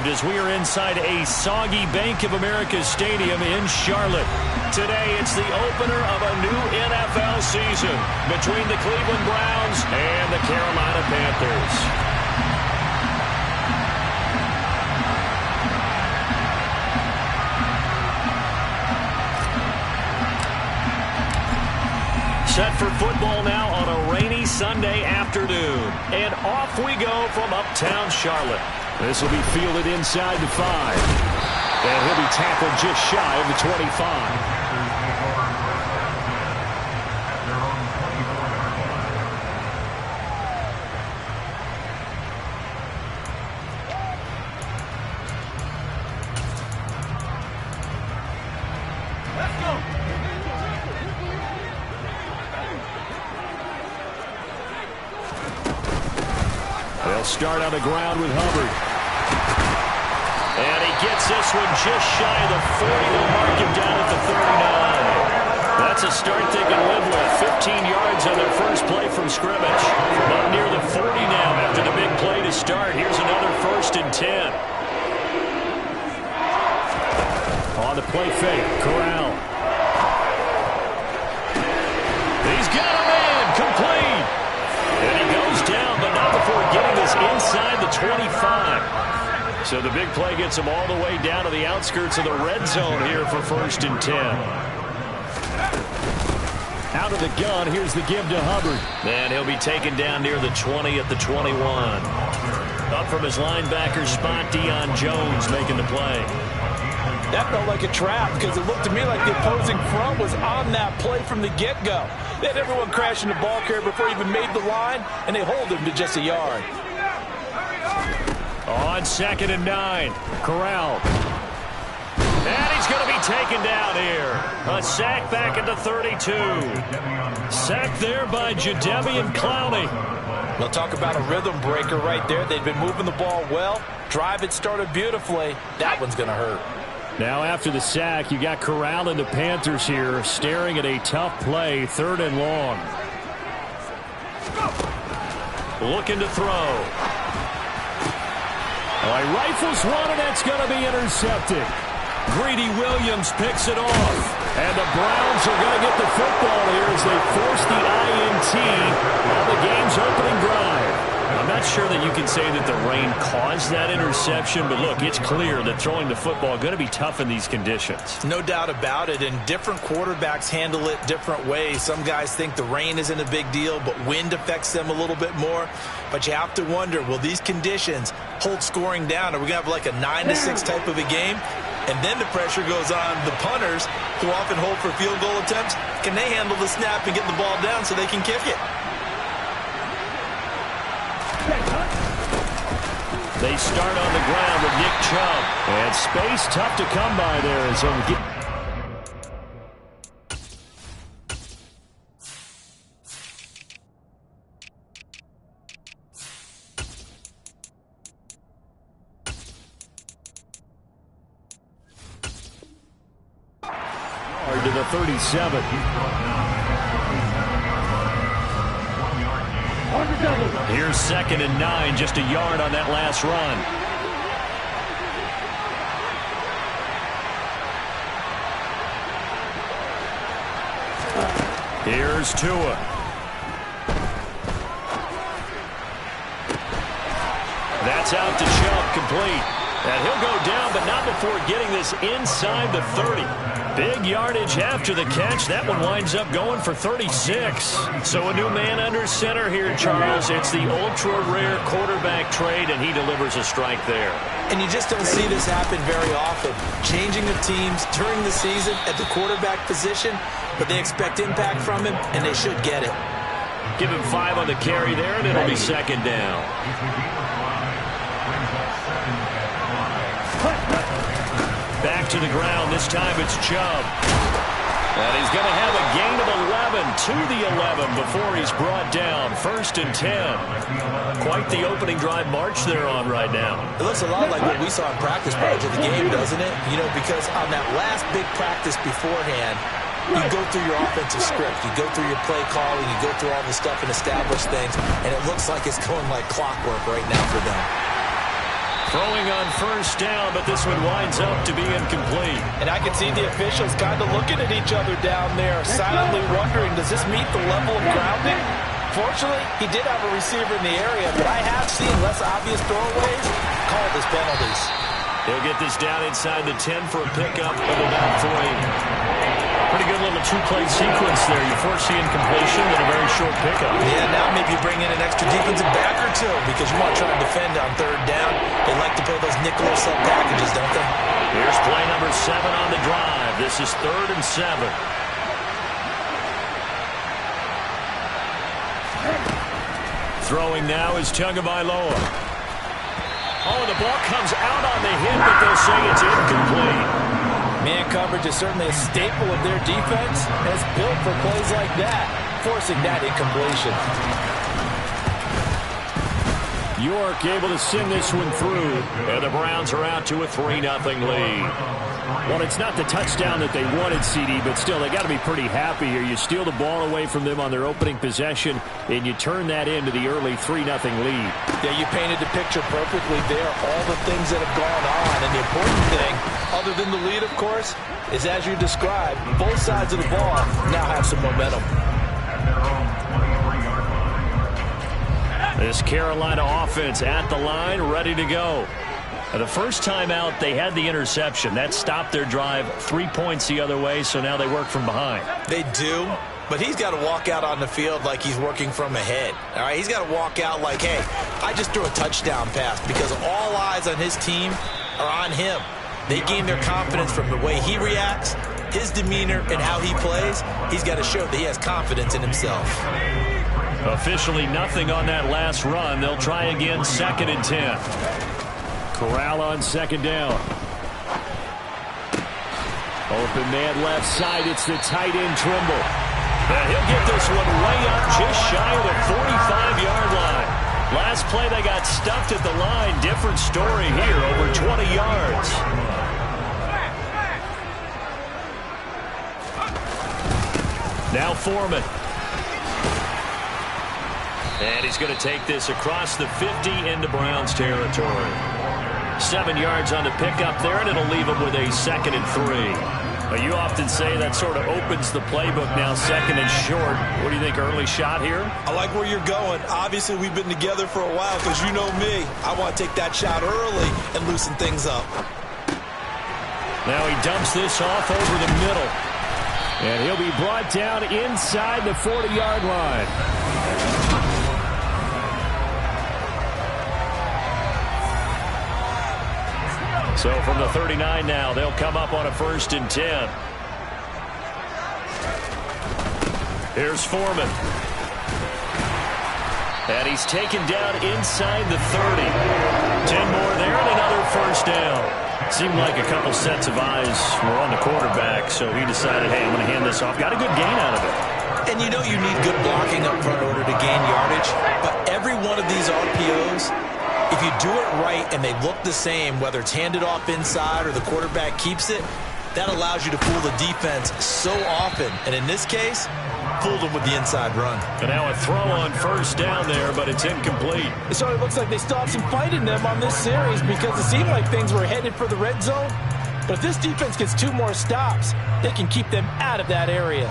arrived as we are inside a soggy Bank of America Stadium in Charlotte. Today, it's the opener of a new NFL season between the Cleveland Browns and the Carolina Panthers. Set for football now on a rainy Sunday afternoon. And off we go from uptown Charlotte. This will be fielded inside the 5. And he'll be tackled just shy of the 25. They'll start on the ground with Hubbard. And he gets this one just shy of the 40. They'll mark him down at the 39. That's a start they can live with. 15 yards on their first play from scrimmage. Up near the 40 now after the big play to start. Here's another 1st and 10. On the play fake, Corral. He's got a man, complete. And he goes down, but not before getting this inside the 25. So the big play gets him all the way down to the outskirts of the red zone here for 1st and 10. Out of the gun, here's the give to Hubbard. And he'll be taken down near the 20 at the 21. Up from his linebacker spot, Deion Jones making the play. That felt like a trap because it looked to me like the opposing front was on that play from the get-go. They had everyone crashing the ball carrier before he even made the line, and they hold him to just a yard. On 2nd and 9, Corral. And he's going to be taken down here. A sack back at the 32. Sack there by Jadeveon Clowney. We'll talk about a rhythm breaker right there. They've been moving the ball well. Drive it started beautifully. That one's going to hurt. Now after the sack, you got Corral and the Panthers here staring at a tough play, 3rd and long. Looking to throw. He rifles one, and that's going to be intercepted. Greedy Williams picks it off. And the Browns are going to get the football here as they force the INT on the game's opening drive. I'm not sure that you can say that the rain caused that interception, but look, it's clear that throwing the football is going to be tough in these conditions. No doubt about it, and different quarterbacks handle it different ways. Some guys think the rain isn't a big deal, but wind affects them a little bit more. But you have to wonder, will these conditions hold scoring down? Are we going to have like a 9-6 type of a game? And then the pressure goes on the punters, who often hold for field goal attempts. Can they handle the snap and get the ball down so they can kick it? They start on the ground with Nick Chubb. And space tough to come by there as he'll get... to the 37. Here's 2nd and 9, just a yard on that last run. Here's Tua. That's out to Chubb, complete. And he'll go down, but not before getting this inside the 30. Big yardage after the catch. That one winds up going for 36. So a new man under center here, Charles. It's the ultra-rare quarterback trade, and he delivers a strike there. And you just don't see this happen very often. Changing of teams during the season at the quarterback position, but they expect impact from him, and they should get it. Give him 5 on the carry there, and it'll be 2nd down. Back to the ground. This time it's Chubb. And he's going to have a gain of 11 to the 11 before he's brought down. 1st and 10. Quite the opening drive march they're on right now. It looks a lot like what we saw in practice prior to the game, doesn't it? You know, because on that last big practice beforehand, you go through your offensive script. You go through your play calling. You go through all the stuff and establish things. And it looks like it's going like clockwork right now for them. Throwing on first down, but this one winds up to be incomplete. And I can see the officials kind of looking at each other down there, silently wondering, does this meet the level of grounding? Fortunately, he did have a receiver in the area, but I have seen less obvious throwaways called as penalties. He'll get this down inside the 10 for a pickup of about 3. Pretty good little two-play sequence there. You force the incompletion and a very short pickup. Yeah, now maybe you bring in an extra defensive back or two because you want to try and defend on third down. They like to play those nickel or sub packages, don't they? Here's play number 7 on the drive. This is 3rd and 7. Throwing now is Tagovailoa. Oh, the ball comes out on the hit, but they'll say it's incomplete. Man coverage is certainly a staple of their defense, and it's built for plays like that, forcing that incompletion. York able to send this one through, and the Browns are out to a 3-0 lead. Well, it's not the touchdown that they wanted, CD, but still, they got to be pretty happy here. You steal the ball away from them on their opening possession, and you turn that into the early 3-0 lead. Yeah, you painted the picture perfectly there, all the things that have gone on, and the important thing, other than the lead, of course, is as you described, both sides of the ball now have some momentum. This Carolina offense at the line, ready to go. The first time out, they had the interception. That stopped their drive 3 points the other way, so now they work from behind. They do, but he's got to walk out on the field like he's working from ahead. All right, he's got to walk out like, hey, I just threw a touchdown pass because all eyes on his team are on him. They gain their confidence from the way he reacts, his demeanor, and how he plays. He's got to show that he has confidence in himself. Officially nothing on that last run. They'll try again, 2nd and 10. Corral on 2nd down. Open man left side. It's the tight end Trimble. And he'll get this one way up just shy of the 45-yard line. Last play they got stuffed at the line. Different story here, over 20 yards. Now Foreman. And he's going to take this across the 50 into Browns territory. 7 yards on the pickup there, and it'll leave him with a 2nd and 3. You often say that sort of opens the playbook now, 2nd and short. What do you think, early shot here? I like where you're going. Obviously, we've been together for a while because you know me. I want to take that shot early and loosen things up. Now he dumps this off over the middle. And he'll be brought down inside the 40-yard line. So from the 39 now, they'll come up on a 1st and 10. Here's Foreman. And he's taken down inside the 30. 10 more there and another 1st down. Seemed like a couple sets of eyes were on the quarterback, so he decided, hey, I'm going to hand this off. Got a good gain out of it. And you know you need good blocking up front in order to gain yardage, but every one of these RPOs, if you do it right and they look the same, whether it's handed off inside or the quarterback keeps it, that allows you to fool the defense so often. And in this case, fooled them with the inside run. And now a throw on 1st down there, but it's incomplete. It sort of looks like they still have some fight in them on this series because it seemed like things were headed for the red zone. But if this defense gets 2 more stops, they can keep them out of that area.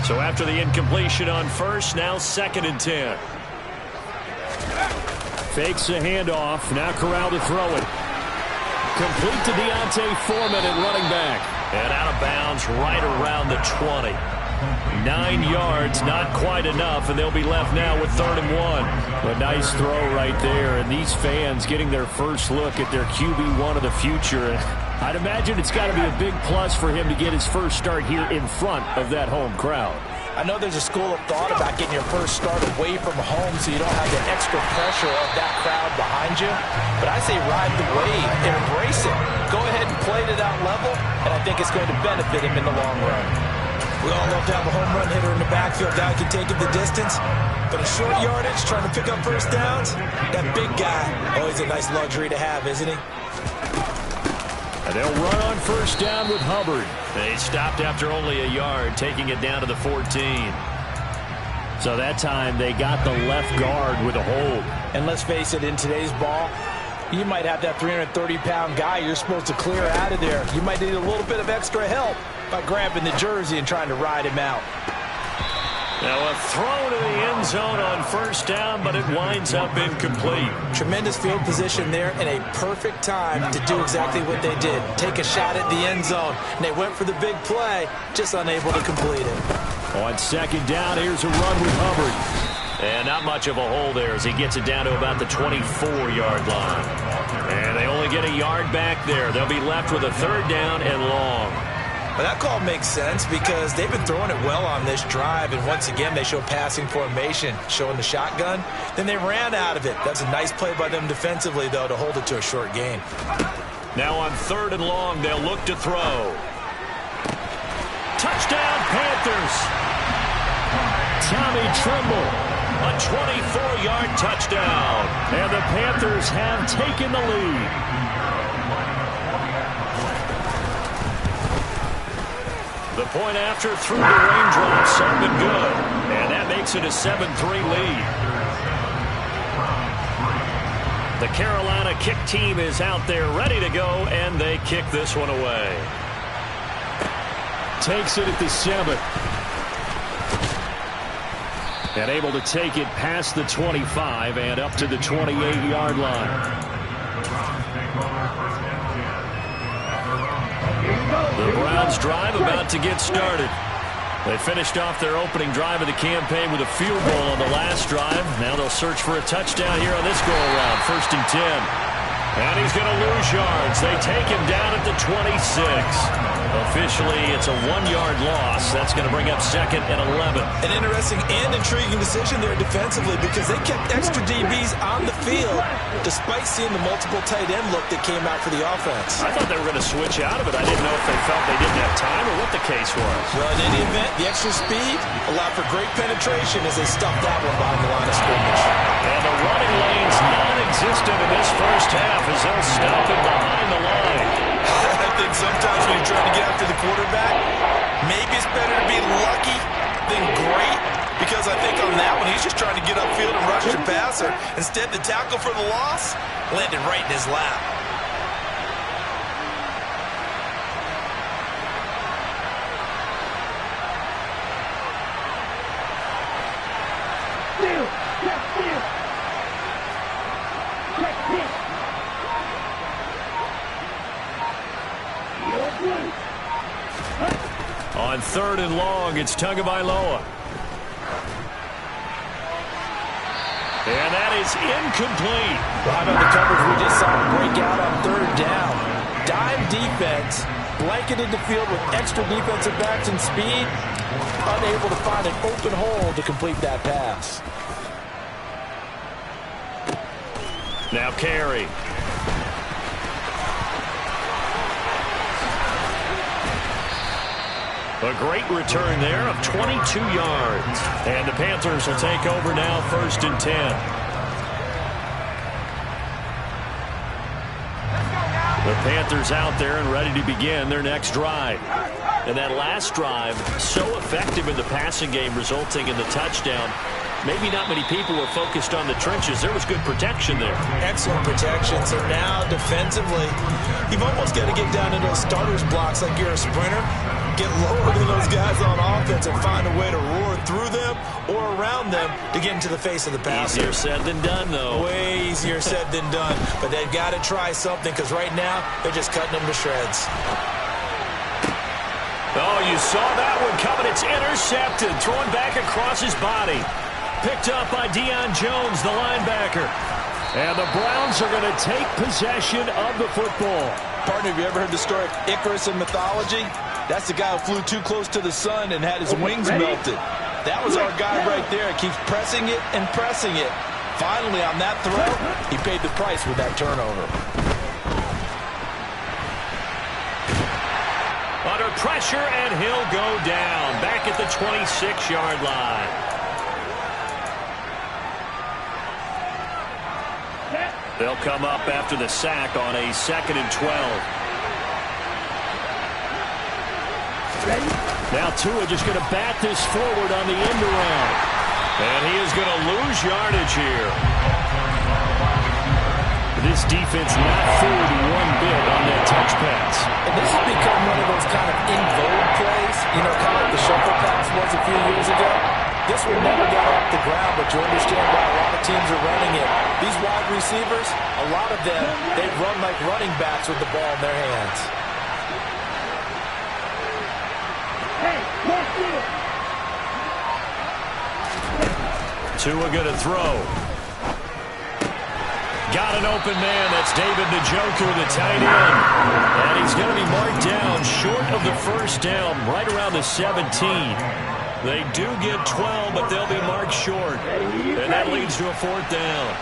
So after the incompletion on 1st, now 2nd and 10. Fakes a handoff. Now Corral to throw it. Complete to D'Onta Foreman and running back. And out of bounds right around the 20. 9 yards, not quite enough, and they'll be left now with 3rd and 1. A nice throw right there, and these fans getting their first look at their QB1 of the future. I'd imagine it's got to be a big plus for him to get his first start here in front of that home crowd. I know there's a school of thought about getting your first start away from home so you don't have the extra pressure of that crowd behind you. But I say ride the wave and embrace it. Go ahead and play to that level, and I think it's going to benefit him in the long run. We all love to have a home run hitter in the backfield. Guy can take it the distance. But a short yardage, trying to pick up 1st downs, that big guy, always a nice luxury to have, isn't he? And they'll run on 1st down with Hubbard. They stopped after only a yard, taking it down to the 14. So that time they got the left guard with a hold. And let's face it, in today's ball, You might have that 330-pound guy you're supposed to clear out of there. You might need a little bit of extra help by grabbing the jersey and trying to ride him out. Now a throw to the end zone on first down, but it winds up incomplete. Tremendous field position there and a perfect time to do exactly what they did. Take a shot at the end zone. And they went for the big play, just unable to complete it. On second down, here's a run with Hubbard. And not much of a hole there as he gets it down to about the 24-yard line. And they only get a yard back there. They'll be left with a third down and long. Well, that call makes sense because they've been throwing it well on this drive, and once again they show passing formation, showing the shotgun. Then they ran out of it. That's a nice play by them defensively, though, to hold it to a short gain. Now on third and long, they'll look to throw. Touchdown, Panthers! Tommy Tremble, a 24-yard touchdown, and the Panthers have taken the lead. The point after through the raindrops, up and good. And that makes it a 7-3 lead. The Carolina kick team is out there ready to go, and they kick this one away. Takes it at the 7. And able to take it past the 25 and up to the 28-yard line. The Browns drive about to get started. They finished off their opening drive of the campaign with a field goal on the last drive. Now they'll search for a touchdown here on this go-around. 1st and 10. And he's going to lose yards. They take him down at the 26. Officially, it's a 1-yard loss. That's going to bring up 2nd and 11. An interesting and intriguing decision there defensively because they kept extra DBs on the field despite seeing the multiple tight end look that came out for the offense. I thought they were going to switch out of it. I didn't know if they felt they didn't have time or what the case was. Well, in any event, the extra speed allowed for great penetration as they stuffed that one behind the line of scrimmage. And the running lane's non-existent in this first half as they'll stop him behind the line. I think sometimes when you're trying to get after the quarterback, maybe it's better to be lucky than great, because I think on that one, he's just trying to get upfield and rush the passer. Instead, the tackle for the loss landed right in his lap. On 3rd and long, it's Tagovailoa. And that is incomplete. Well, how about the coverage we just saw break out on 3rd down? Dime defense, blanketed the field with extra defensive backs and speed, unable to find an open hole to complete that pass. Now Carey. A great return there of 22 yards. And the Panthers will take over now 1st and 10. The Panthers out there and ready to begin their next drive. And that last drive, so effective in the passing game, resulting in the touchdown. Maybe not many people were focused on the trenches. There was good protection there. Excellent protection. So now defensively, you've almost got to get down into those starters blocks like you're a sprinter. Get lower than those guys on offense and find a way to roar through them or around them to get into the face of the passer. Easier said than done, though. Way easier said than done. But they've got to try something because right now they're just cutting them to shreds. Oh, you saw that one coming. It's intercepted. Thrown back across his body. Picked up by Deion Jones, the linebacker. And the Browns are going to take possession of the football. Partner, have you ever heard the story of Icarus in mythology? That's the guy who flew too close to the sun and had his wings melted. That was our guy right there. He keeps pressing it and pressing it. Finally, on that throw, he paid the price with that turnover. Under pressure, and he'll go down. Back at the 26-yard line. They'll come up after the sack on a 2nd and 12. Now Tua just going to bat this forward on the end around. And he is going to lose yardage here. this defense not fooled one bit on that touch pass. And this has become one of those kind of in vogue plays, you know, kind of like the shuffle pass was a few years ago. This one never got off the ground, but you understand why a lot of teams are running it. These wide receivers, a lot of them, they run like running backs with the ball in their hands. Tua gonna throw. Got an open man. That's David Njoku, the tight end. And he's going to be marked down short of the first down, right around the 17. They do get 12, but they'll be marked short. And that leads to a fourth down.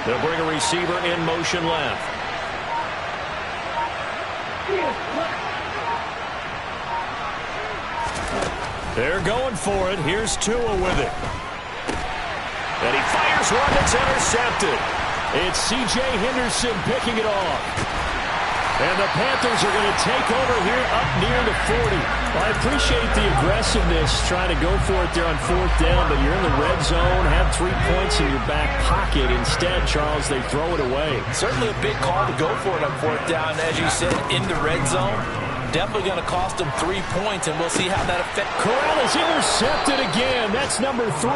They'll bring a receiver in motion left. They're going for it. Here's Tua with it. And he fires one that's intercepted. It's C.J. Henderson picking it off. And the Panthers are going to take over here up near the 40. Well, I appreciate the aggressiveness trying to go for it there on fourth down, but you're in the red zone, have 3 points in your back pocket. Instead, Charles, they throw it away. Certainly a big call to go for it on fourth down. As you said, in the red zone. Definitely going to cost them 3 points, and we'll see how that affects. Corral is intercepted again. That's number 3.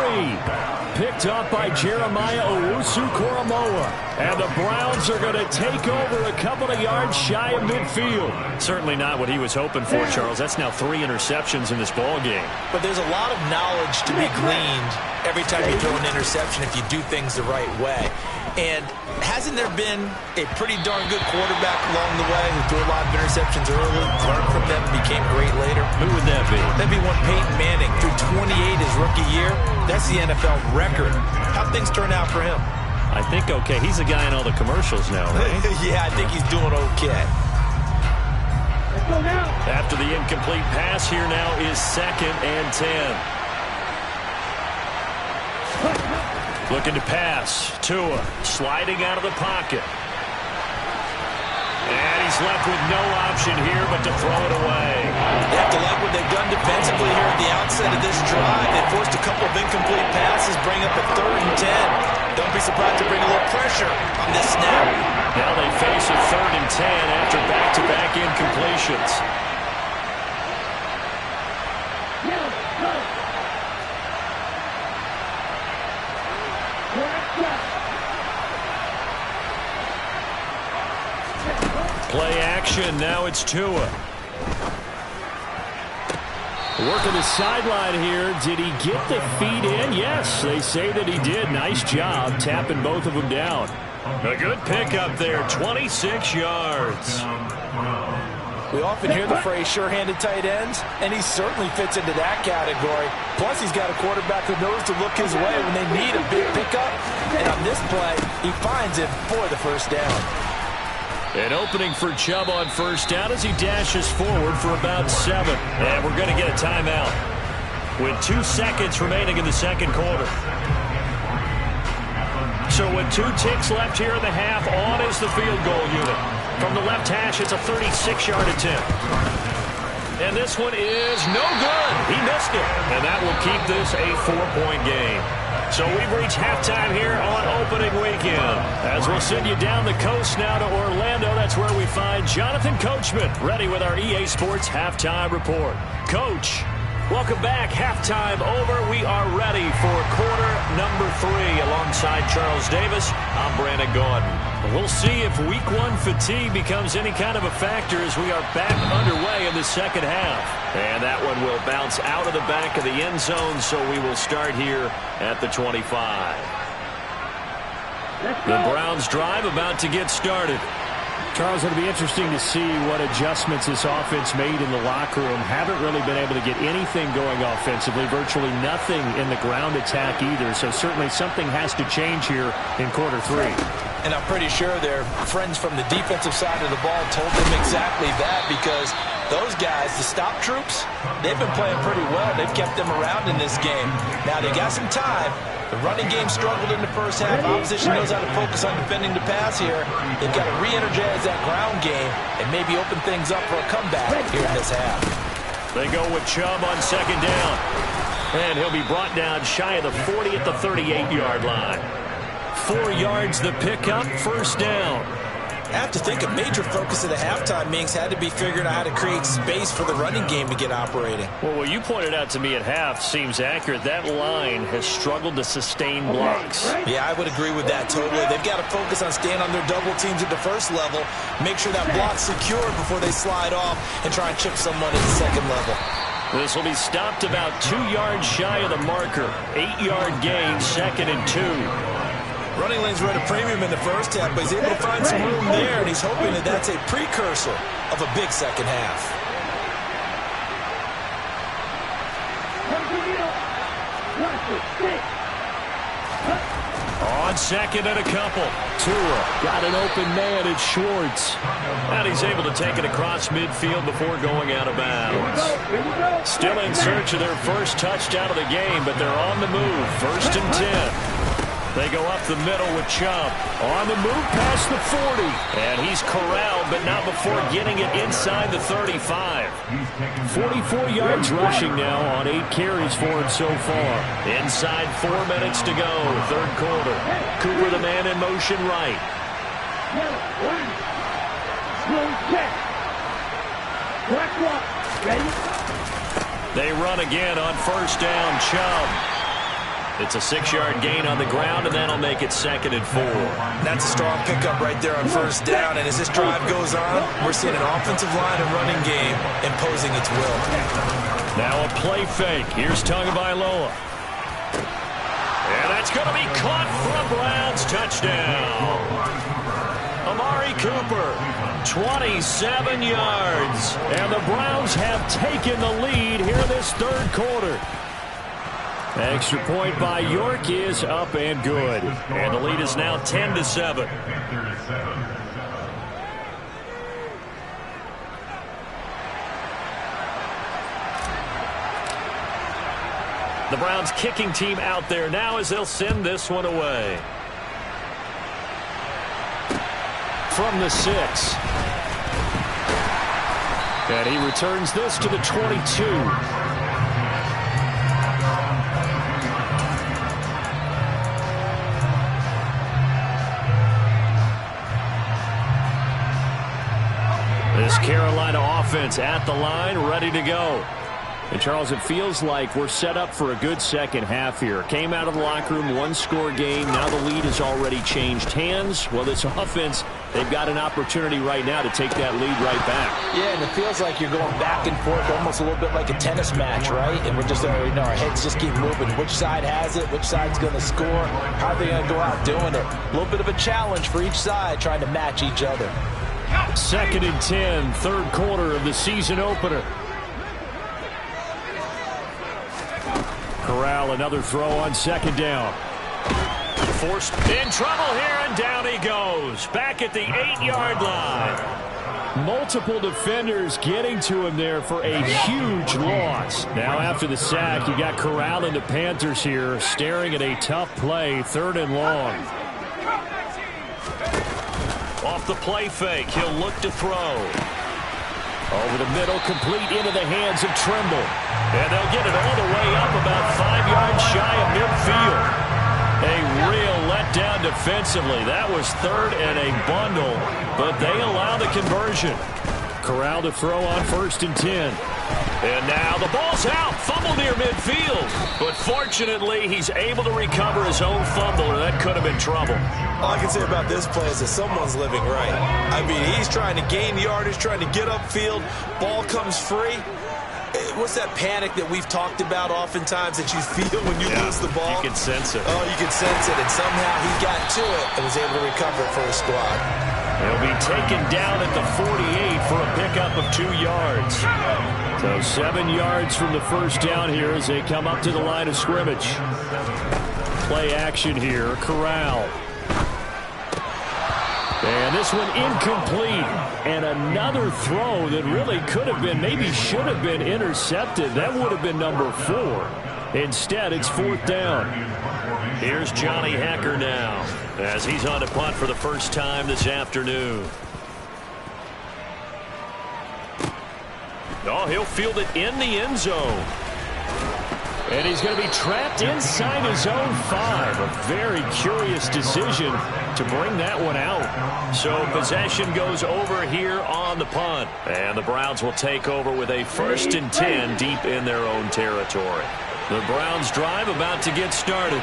Picked up by Jeremiah Owusu-Koramoah. And the Browns are going to take over a couple of yards shy of midfield. Certainly not what he was hoping for, Charles. That's now 3 interceptions in this ball game. But there's a lot of knowledge to be gleaned every time you throw an interception if you do things the right way. And hasn't there been a pretty darn good quarterback along the way who threw a lot of interceptions early, learned from them, and became great later? Who would that be? That'd be one Peyton Manning. Threw 28 his rookie year. That's the NFL record. How'd things turn out for him? I think okay. He's the guy in all the commercials now, right? Yeah, I think he's doing okay. After the incomplete pass, here now is 2nd and 10. Looking to pass. Tua sliding out of the pocket. And he's left with no option here but to throw it away. They have to like what they've done defensively here at the outset of this drive. They forced a couple of incomplete passes, bring up a 3rd and 10. Don't be surprised to bring a little pressure on this snap. Now they face a 3rd and 10 after back-to-back incompletions. Play action. Now it's Tua. Working the sideline here. Did he get the feet in? Yes, they say that he did. Nice job tapping both of them down. A good pickup there. 26 yards. We often hear the phrase sure-handed tight ends, and he certainly fits into that category. Plus, he's got a quarterback who knows to look his way when they need a big pickup. And on this play, he finds it for the first down. An opening for Chubb on first down as he dashes forward for about 7. And we're going to get a timeout with 2 seconds remaining in the second quarter. So with 2 ticks left here in the half, on is the field goal unit. From the left hash, it's a 36-yard attempt. And this one is no good. He missed it. And that will keep this a 4-point game. So we've reached halftime here on opening weekend. As we'll send you down the coast now to Orlando, that's where we find Jonathan Coachman, ready with our EA Sports Halftime Report. Coach, welcome back. Halftime over. We are ready for quarter number 3 alongside Charles Davis. I'm Brandon Gaudin. We'll see if week 1 fatigue becomes any kind of a factor as we are back underway in the second half. And that one will bounce out of the back of the end zone, so we will start here at the 25. The Browns drive about to get started. Charles, it'll be interesting to see what adjustments this offense made in the locker room. Haven't really been able to get anything going offensively, virtually nothing in the ground attack either. So certainly something has to change here in quarter 3. And I'm pretty sure their friends from the defensive side of the ball told them exactly that, because those guys, the stop troops, they've been playing pretty well. They've kept them around in this game. Now they got some time, The running game struggled in the first half. Opposition knows how to focus on defending the pass here. They've got to re-energize that ground game and maybe open things up for a comeback here in this half. They go with Chubb on second down. And he'll be brought down shy of the 40 at the 38-yard line. 4 yards the pickup, first down. I have to think a major focus of the halftime meetings had to be figuring out how to create space for the running game to get operating. Well, what you pointed out to me at half seems accurate. That line has struggled to sustain blocks. Yeah, I would agree with that totally. They've got to focus on staying on their double teams at the first level, make sure that block's secure before they slide off and try and chip someone at the second level. This will be stopped about 2 yards shy of the marker. 8-yard gain, 2nd and 2. Running lanes were at a premium in the first half, but he's able to find some room there, and he's hoping that that's a precursor of a big second half. On second and a couple. Tua got an open man at Schwartz. And he's able to take it across midfield before going out of bounds. Still in search of their first touchdown of the game, but they're on the move. 1st and 10. They go up the middle with Chubb. On the move past the 40. And he's corralled, but not before getting it inside the 35. 44 yards rushing now on 8 carries for him so far. Inside 4 minutes to go, 3rd quarter. Cooper the man in motion right. They run again on 1st down, Chubb. It's a 6-yard gain on the ground, and that'll make it 2nd and 4. That's a strong pickup right there on 1st down, and as this drive goes on, we're seeing an offensive line and running game imposing its will. Now a play fake. Here's Tagovailoa. And that's going to be caught for a Browns touchdown. Amari Cooper, 27 yards. And the Browns have taken the lead here in this 3rd quarter. Extra point by York is up and good. And the lead is now 10-7. The Browns kicking team out there now as they'll send this one away. From the 6. And he returns this to the 22. This Carolina offense at the line, ready to go. And, Charles, it feels like we're set up for a good second half here. Came out of the locker room, 1-score game. Now the lead has already changed hands. Well, this offense, they've got an opportunity right now to take that lead right back. Yeah, and it feels like you're going back and forth, almost a little bit like a tennis match, right? And we're just, our heads just keep moving. Which side has it? Which side's going to score? How are they going to go out doing it? A little bit of a challenge for each side, trying to match each other. 2nd and 10, 3rd quarter of the season opener. Corral, another throw on 2nd down. Forced in trouble here, and down he goes. Back at the 8-yard line. Multiple defenders getting to him there for a huge loss. Now after the sack, you got Corral and the Panthers here staring at a tough play, 3rd and long. Off the play fake, he'll look to throw. Over the middle, complete into the hands of Trimble. And they'll get it all the way up about 5 yards shy of midfield. A real letdown defensively. That was 3rd and a bundle, but they allow the conversion. Corral to throw on 1st and 10. And now the ball's out. Fumble near midfield. But fortunately, he's able to recover his own fumble, or that could have been trouble. All I can say about this play is that someone's living right. I mean, he's trying to gain yardage, trying to get upfield. Ball comes free. What's that panic that we've talked about oftentimes that you feel when you lose the ball? You can sense it. Oh, you can sense it. And somehow he got to it and was able to recover it for his squad. He'll be taken down at the 48 for a pickup of 2 yards. So 7 yards from the first down here as they come up to the line of scrimmage. Play action here. Corral. And this one incomplete. And another throw that really could have been, maybe should have been intercepted. That would have been number 4. Instead, it's 4th down. Here's Johnny Hekker now as he's on to punt for the first time this afternoon. Oh, he'll field it in the end zone. And he's going to be trapped inside his own 5. A very curious decision to bring that one out. So possession goes over here on the punt. And the Browns will take over with a 1st and 10 deep in their own territory. The Browns drive about to get started.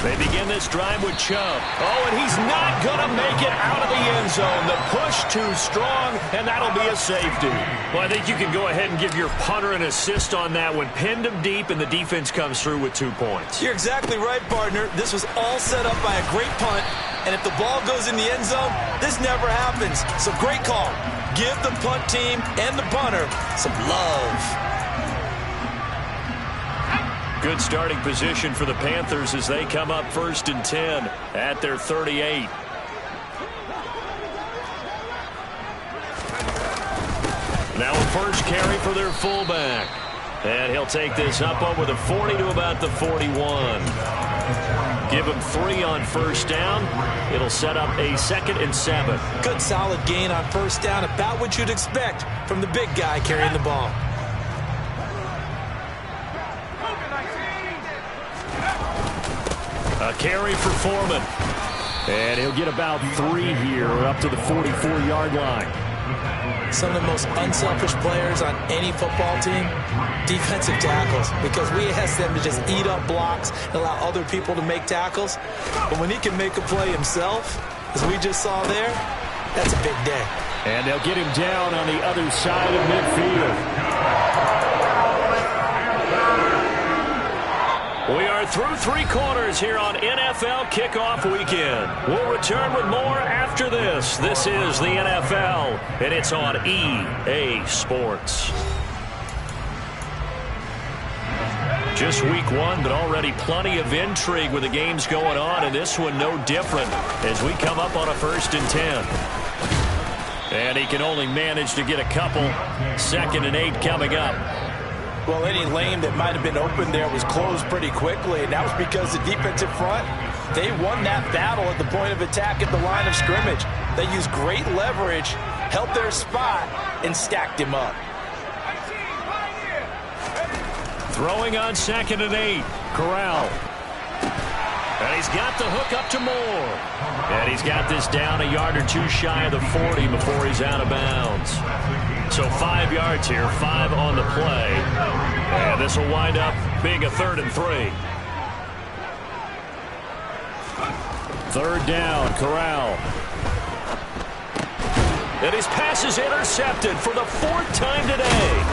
They begin this drive with Chubb. Oh, and he's not going to make it out of the end zone. The push too strong, and that'll be a safety. Well, I think you can go ahead and give your punter an assist on that one. Pinned him deep, and the defense comes through with 2 points. You're exactly right, partner. This was all set up by a great punt, and if the ball goes in the end zone, this never happens. So great call. Give the punt team and the punter some love. Good starting position for the Panthers as they come up 1st and 10 at their 38. Now a first carry for their fullback. And he'll take this up over the 40 to about the 41. Give him 3 on 1st down. It'll set up a 2nd and 7. Good solid gain on 1st down, about what you'd expect from the big guy carrying the ball. A carry for Foreman. And he'll get about 3 here up to the 44-yard line. Some of the most unselfish players on any football team, defensive tackles, because we ask them to just eat up blocks and allow other people to make tackles. But when he can make a play himself, as we just saw there, that's a big day. And they'll get him down on the other side of midfield. We are through 3 quarters here on NFL Kickoff Weekend. We'll return with more after this. This is the NFL, and it's on EA Sports. Just week 1, but already plenty of intrigue with the games going on, and this one no different as we come up on a 1st and 10. And he can only manage to get a couple. 2nd and 8 coming up. Well, any lane that might have been open there was closed pretty quickly, and that was because the defensive front, they won that battle at the point of attack at the line of scrimmage. They used great leverage, held their spot, and stacked him up. Throwing on 2nd and 8, Corral. And he's got the hook up to Moore. And he's got this down a yard or 2 shy of the 40 before he's out of bounds. So 5 yards here, 5 on the play. And this will wind up being a 3rd and 3. 3rd down, Corral. And his pass is intercepted for the 4th time today.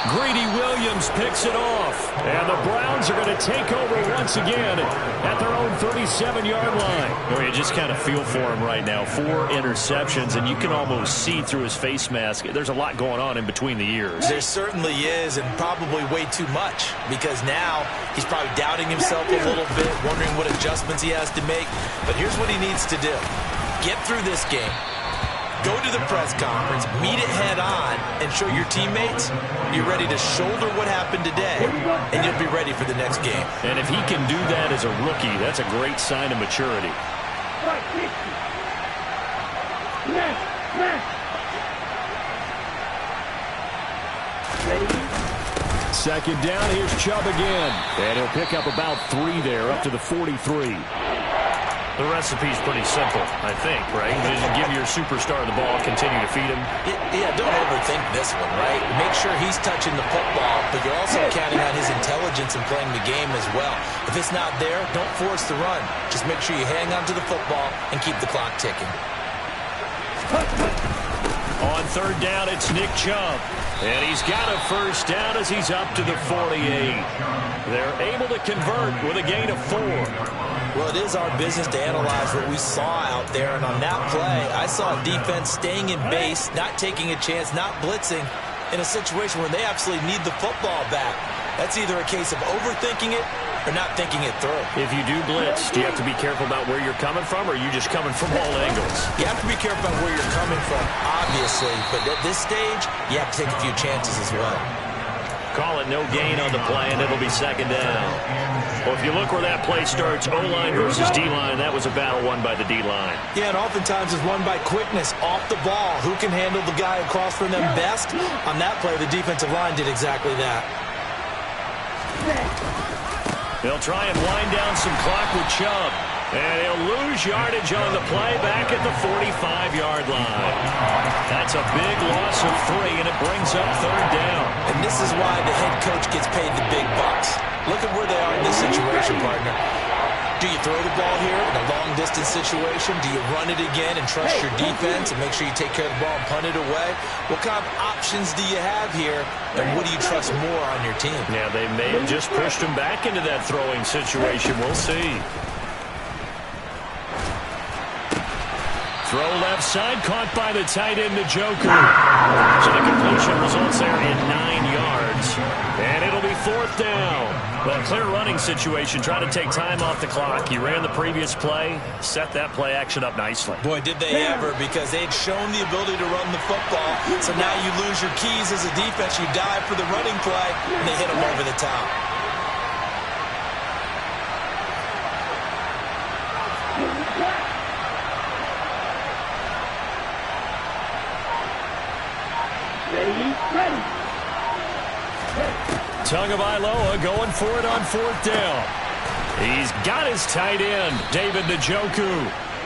Greedy Williams picks it off. And the Browns are going to take over once again at their own 37-yard line. Or you just kind of feel for him right now. 4 interceptions, and you can almost see through his face mask. There's a lot going on in between the ears. There certainly is, and probably way too much, because now he's probably doubting himself a little bit, wondering what adjustments he has to make. But here's what he needs to do. Get through this game. Go to the press conference, meet it head on, and show your teammates you're ready to shoulder what happened today, and you'll be ready for the next game. And if he can do that as a rookie, that's a great sign of maturity. Second down, here's Chubb again. And he'll pick up about 3 there, up to the 43. The recipe's pretty simple, I think, right? You just give your superstar the ball, continue to feed him. Yeah, don't overthink this one, right? Make sure he's touching the football, but you're also counting on his intelligence in playing the game as well. If it's not there, don't force the run. Just make sure you hang on to the football and keep the clock ticking. On 3rd down, it's Nick Chubb. And he's got a 1st down as he's up to the 48. They're able to convert with a gain of 4. Well, it is our business to analyze what we saw out there, and on that play, I saw a defense staying in base, not taking a chance, not blitzing, in a situation where they absolutely need the football back. That's either a case of overthinking it or not thinking it through. If you do blitz, do you have to be careful about where you're coming from, or are you just coming from all angles? You have to be careful about where you're coming from, obviously, but at this stage, you have to take a few chances as well. Call it no gain on the play, and it'll be second down. Well, if you look where that play starts, O-line versus D-line, that was a battle won by the D-line. Yeah, and oftentimes it's won by quickness off the ball. Who can handle the guy across from them best? On that play, the defensive line did exactly that. They'll try and wind down some clock with Chubb. And he'll lose yardage on the play back at the 45-yard line. That's a big loss of 3, and it brings up third down. And this is why the head coach gets paid the big bucks. Look at where they are in this situation, partner. Do you throw the ball here in a long-distance situation? Do you run it again and trust your defense and make sure you take care of the ball and punt it away? What kind of options do you have here, and what do you trust more on your team? Yeah, they may have just pushed him back into that throwing situation. We'll see. Throw left side, caught by the tight end, Njoku. So the completion results there in 9 yards. And it'll be fourth down. Well, clear running situation, trying to take time off the clock. He ran the previous play, set that play action up nicely. Boy, did they ever, because they had shown the ability to run the football. So now you lose your keys as a defense. You dive for the running play, and they hit them over the top. Tagovailoa going for it on fourth down. He's got his tight end, David Njoku.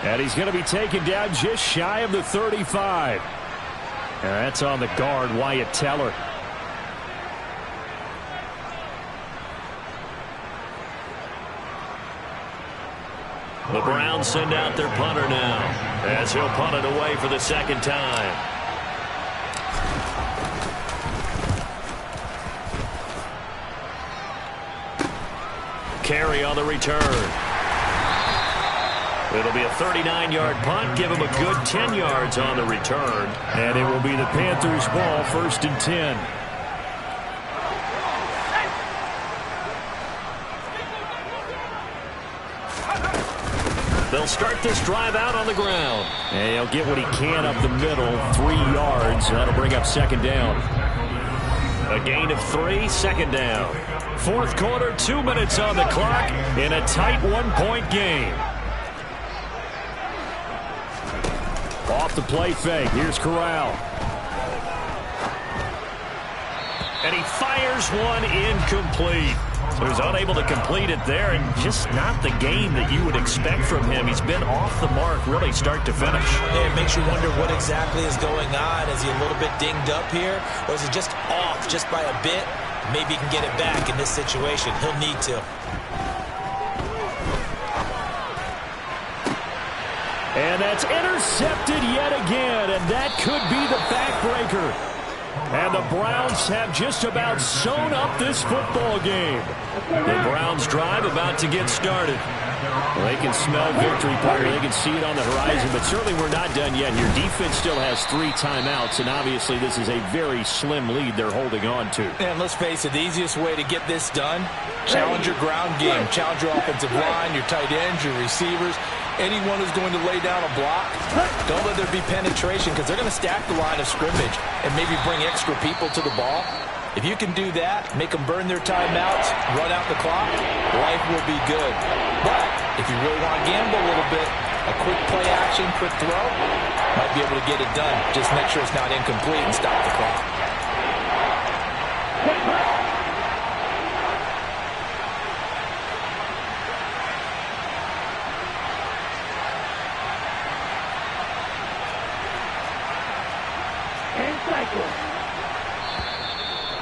And he's going to be taken down just shy of the 35. And that's on the guard, Wyatt Teller. The Browns send out their punter now, as he'll punt it away for the second time. Carry on the return. It'll be a 39-yard punt. Give him a good 10 yards on the return. And it will be the Panthers' ball, 1st and 10. They'll start this drive out on the ground. And he'll get what he can up the middle, 3 yards. That'll bring up second down. A gain of 3, second down. Fourth quarter, 2 minutes on the clock in a tight 1-point game. Off the play fake. Here's Corral. And he fires one incomplete. So he's unable to complete it there, and just not the game that you would expect from him. He's been off the mark really start to finish. Yeah, it makes you wonder what exactly is going on. Is he a little bit dinged up here, or is it just off just by a bit? Maybe he can get it back in this situation. He'll need to. And that's intercepted yet again, and that could be the backbreaker. And the Browns have just about sewn up this football game. The Browns drive about to get started. Well, they can smell victory, partner. They can see it on the horizon, but certainly we're not done yet here. Defense still has 3 timeouts, and obviously this is a very slim lead they're holding on to. And let's face it, the easiest way to get this done, challenge your ground game. Challenge your offensive line, your tight ends, your receivers. Anyone who's going to lay down a block, don't let there be penetration, because they're going to stack the line of scrimmage and maybe bring extra people to the ball. If you can do that, make them burn their timeouts, run out the clock, life will be good. But if you really want to gamble a little bit, a quick play action, quick throw, might be able to get it done. Just make sure it's not incomplete and stop the clock.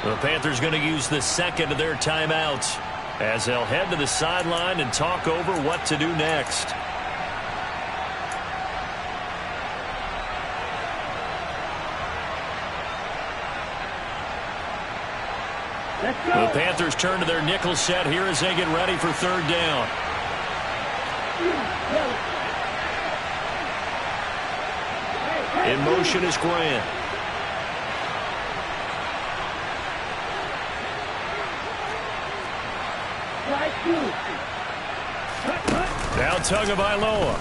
The Panthers going to use the second of their timeouts as they'll head to the sideline and talk over what to do next. The Panthers turn to their nickel set here as they get ready for third down. In motion is Grant. Now Tagovailoa.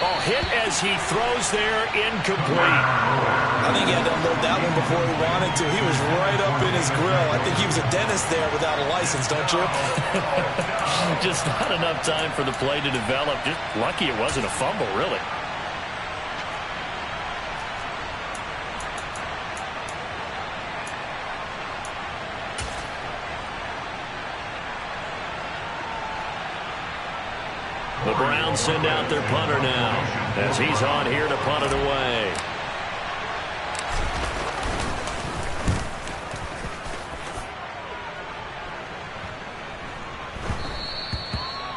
Oh, hit as he throws there, incomplete. I think he had to unload that that one before he wanted to. He was right up in his grill. I think he was a dentist there without a license, don't you? Just not enough time for the play to develop. Just lucky it wasn't a fumble, really. The Browns send out their punter now as he's on here to punt it away.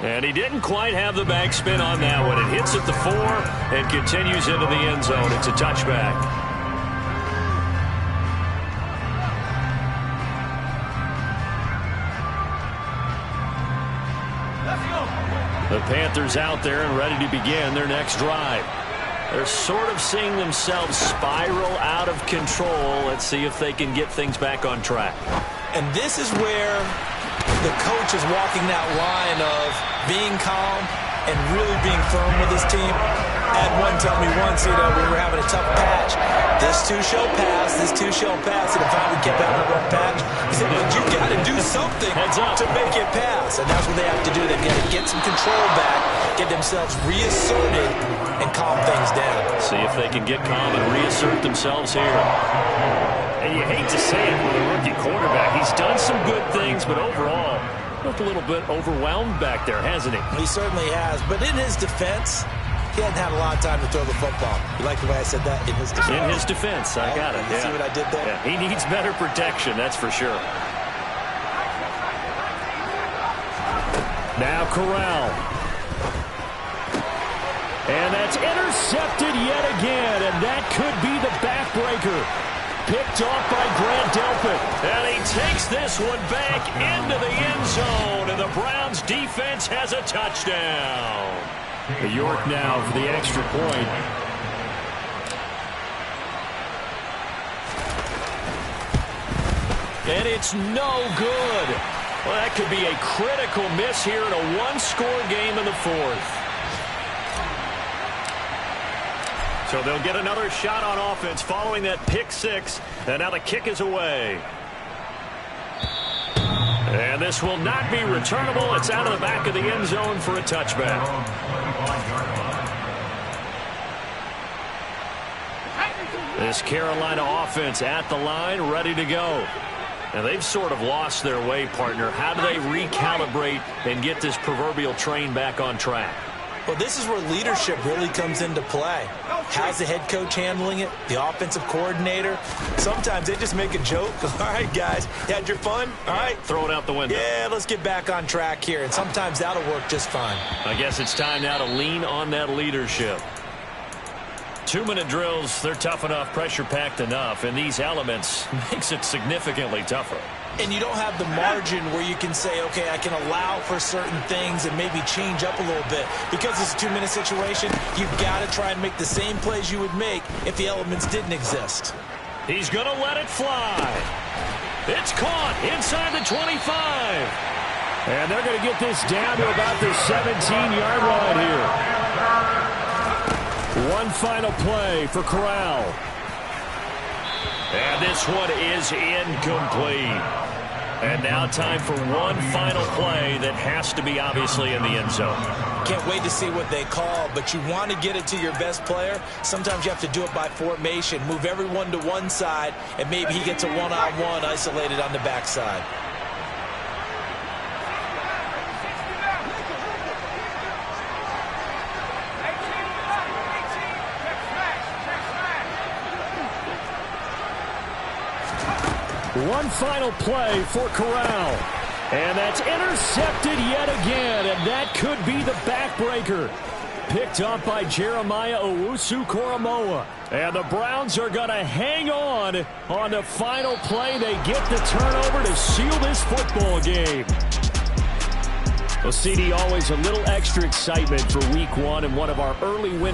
And he didn't quite have the backspin on that one. It hits at the 4 and continues into the end zone. It's a touchback. The Panthers out there and ready to begin their next drive. They're sort of seeing themselves spiral out of control. Let's see if they can get things back on track. And this is where the coach is walking that line of being calm and really being firm with his team. Ed one told me once, we were having a tough patch. This too shall pass, this too shall pass. And if I would keep having a rough patch, he said, but you got to do something to make it pass. And that's what they have to do. They've got to get some control back, get themselves reasserted, and calm things down. See if they can get calm and reassert themselves here. And you hate to say it with a rookie quarterback. He's done some good things, but overall, looked a little bit overwhelmed back there, hasn't he? He certainly has. But in his defense, he hadn't had a lot of time to throw the football. You like the way I said that? In his defense. In his defense. I got it. You see what I did there? Yeah, he needs better protection, that's for sure. Now Corral. And that's intercepted yet again, and that could be the backbreaker. Picked off by Grant Delpit. And he takes this one back into the end zone, and the Browns defense has a touchdown. York now for the extra point. And it's no good. Well, that could be a critical miss here in a one-score game in the fourth. So they'll get another shot on offense following that pick six. And now the kick is away. And this will not be returnable. It's out of the back of the end zone for a touchback. This Carolina offense at the line, ready to go. And they've sort of lost their way, partner. How do they recalibrate and get this proverbial train back on track? Well, this is where leadership really comes into play. How's the head coach handling it? The offensive coordinator? Sometimes they just make a joke. All right, guys, you had your fun? All right. Throw it out the window. Yeah, let's get back on track here. And sometimes that'll work just fine. I guess it's time now to lean on that leadership. 2-minute drills, they're tough enough, pressure-packed enough, and these elements makes it significantly tougher. And you don't have the margin where you can say, okay, I can allow for certain things and maybe change up a little bit. Because it's a 2-minute situation, you've got to try and make the same plays you would make if the elements didn't exist. He's going to let it fly. It's caught inside the 25. And they're going to get this down to about the 17-yard line here. One final play for Corral. And this one is incomplete. And now time for one final play that has to be obviously in the end zone. Can't wait to see what they call, but you want to get it to your best player. Sometimes you have to do it by formation. Move everyone to one side, and maybe he gets a one-on-one isolated on the backside. One final play for Corral. And that's intercepted yet again, and that could be the backbreaker. Picked up by Jeremiah Owusu-Koramoah. And the Browns are going to hang on the final play. They get the turnover to seal this football game. Well, CD, always a little extra excitement for week one and one of our early wins.